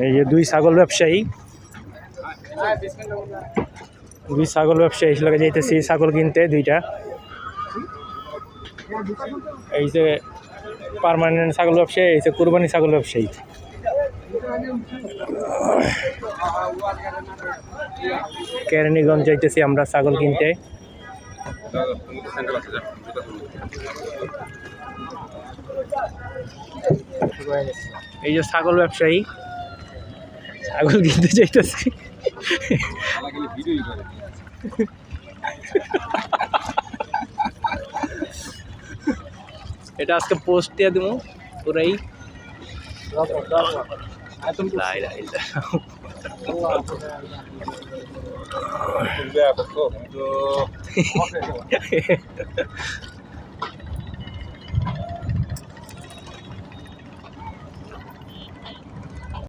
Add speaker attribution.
Speaker 1: এই যে দুই ছাগল ব্যবসায়ী এসে যাইতেছি ছাগল কিনতে দুইটা। এই যে পার্মানেন্ট ছাগল ব্যবসায়ী, এই যে কুরবানি ছাগল ব্যবসায়ী। কেরানীগঞ্জ যাইতেছি আমরা ছাগল কিনতে। এই যে ছাগল ব্যবসায়ী, ছাগল কিনতে যাইতেছি। এটা আজকে পোস্ট দিয়ে দেবো পুরাই।